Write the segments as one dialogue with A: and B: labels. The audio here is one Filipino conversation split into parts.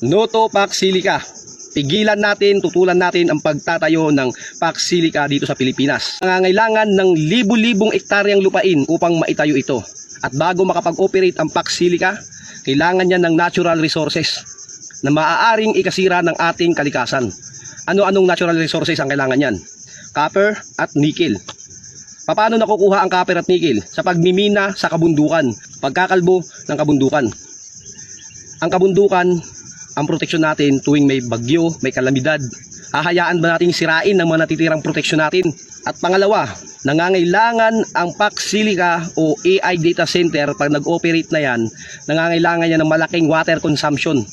A: No to Pax Silica. Pigilan natin, tutulan natin ang pagtatayo ng Pax Silica dito sa Pilipinas. Nangangailangan ng libu-libong ektaryang lupain upang maitayo ito. At bago makapag-operate ang Pax Silica, kailangan niya ng natural resources na maaaring ikasira ng ating kalikasan. Ano-anong natural resources ang kailangan niyan? Copper at nickel. Paano nakukuha ang copper at nickel? Sa pagmimina sa kabundukan, pagkakalbo ng kabundukan. Ang kabundukan, ang proteksyon natin tuwing may bagyo, may kalamidad. Hahayaan ba natin sirain ang mga natitirang proteksyon natin? At pangalawa, nangangailangan ang Pax Silica o AI data center pag nag-operate na yan, nangangailangan yan ng malaking water consumption.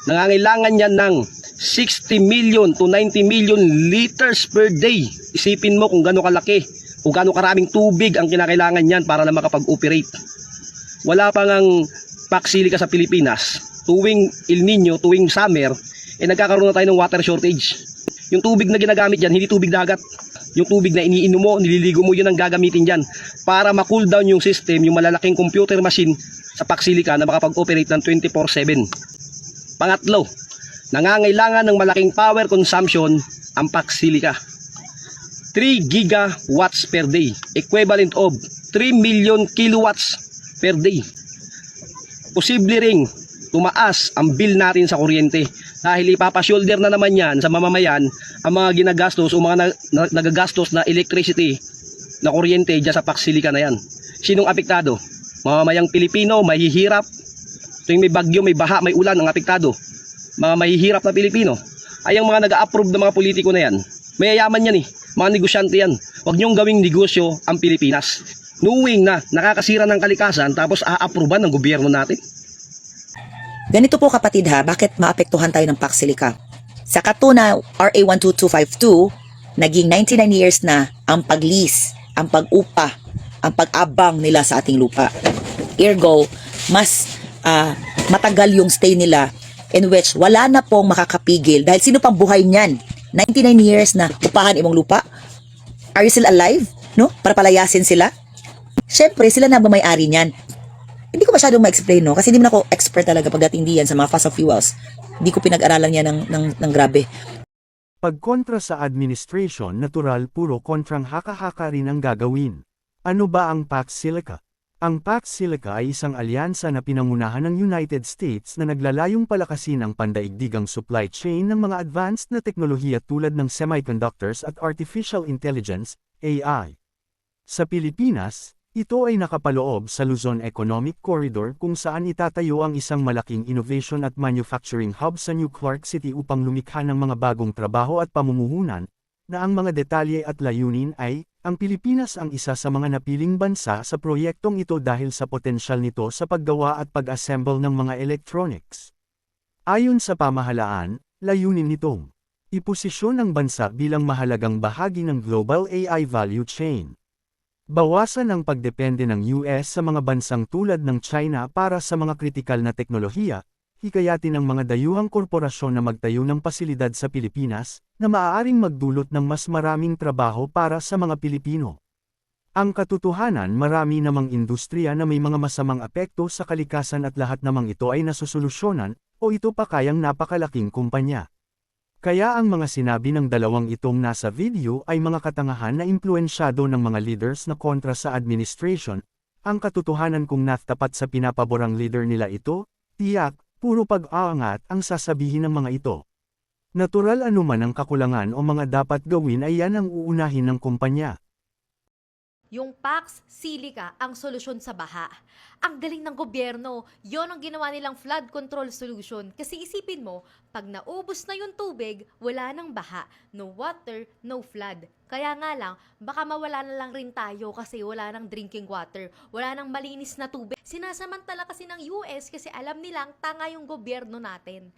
A: Nangangailangan yan ng 60 million to 90 million liters per day. Isipin mo kung gaano kalaki o gaano karaming tubig ang kinakailangan yan para na makapag-operate. Wala pa ngang Pax Silica sa Pilipinas. Tuwing El Nino, tuwing summer, nagkakaroon na tayo ng water shortage. Yung tubig na ginagamit dyan, hindi tubig dagat. Yung tubig na iniinom mo, nililigo mo, yun ang gagamitin dyan. Para ma-cool down yung system, yung malalaking computer machine sa Pax Silica na makapag-operate ng 24/7. Pangatlo, nangangailangan ng malaking power consumption ang Pax Silica. 3 gigawatts per day, equivalent of 3 million kilowatts per day. Posible ring tumaas ang bill natin sa kuryente dahil ipapashoulder na naman yan sa mamamayan ang mga ginagastos o mga nagagastos na electricity na kuryente dyan sa Pax Silica na yan. Sinong apektado? Mamamayang Pilipino, mahihirap. Tuwing may bagyo, may baha, may ulan, ang apektado. Mga mahihirap na Pilipino. Ay ang mga nag-a-approve ng mga politiko na yan. Mayayaman yan eh. Mga negosyante yan. Huwag niyong gawing negosyo ang Pilipinas. Knowing na nakakasira ng kalikasan tapos a-approvean ng gobyerno natin.
B: Ganito po kapatid ha, bakit maapektuhan tayo ng Pax Silica? Sa katuna RA 12252, naging 99 years na ang pag-lease, ang pag-upa, ang pag-abang nila sa ating lupa. Ergo, mas matagal yung stay nila in which wala na pong makakapigil dahil sino pang buhay niyan? 99 years na upahan imong lupa? Are you still alive? No? Para palayasin sila? Siyempre, sila na may-ari niyan. Hindi ko masyadong ma-explain, no? Kasi hindi man ako expert talaga pagdating diyan sa mga fossil fuels. Hindi ko pinag-aralan yan ng grabe.
C: Pagkontra sa administration, natural puro kontrang haka-haka rin ang gagawin. Ano ba ang Pax Silica? Ang Pax Silica ay isang alyansa na pinangunahan ng United States na naglalayong palakasin ang pandaigdigang supply chain ng mga advanced na teknolohiya tulad ng semiconductors at artificial intelligence, AI. Sa Pilipinas, ito ay nakapaloob sa Luzon Economic Corridor kung saan itatayo ang isang malaking innovation at manufacturing hub sa New Clark City upang lumikha ng mga bagong trabaho at pamumuhunan, na ang mga detalye at layunin ay, ang Pilipinas ang isa sa mga napiling bansa sa proyektong ito dahil sa potensyal nito sa paggawa at pag-assemble ng mga electronics. Ayon sa pamahalaan, layunin nitong iposisyon ang bansa bilang mahalagang bahagi ng global AI value chain. Bawasan ang pagdepende ng US sa mga bansang tulad ng China para sa mga kritikal na teknolohiya, hikayatin ang mga dayuhang korporasyon na magtayo ng pasilidad sa Pilipinas, na maaaring magdulot ng mas maraming trabaho para sa mga Pilipino. Ang katotohanan, marami namang industriya na may mga masamang apekto sa kalikasan at lahat namang ito ay nasosolusyonan, o ito pa kayang napakalaking kumpanya. Kaya ang mga sinabi ng dalawang itong nasa video ay mga katangahan na impluensyado ng mga leaders na kontra sa administration. Ang katotohanan kung natapat sa pinapaborang leader nila ito, tiyak, puro pag-aangat ang sasabihin ng mga ito. Natural anuman ang kakulangan o mga dapat gawin ay yan ang uunahin ng kumpanya.
D: Yung Pax Silica ang solusyon sa baha. Ang galing ng gobyerno, yon ang ginawa nilang flood control solution. Kasi isipin mo, pag naubos na yung tubig, wala nang baha. No water, no flood. Kaya nga lang, baka mawala na lang rin tayo kasi wala nang drinking water. Wala nang malinis na tubig. Sinasamantala kasi ng US kasi alam nilang tanga yung gobyerno natin.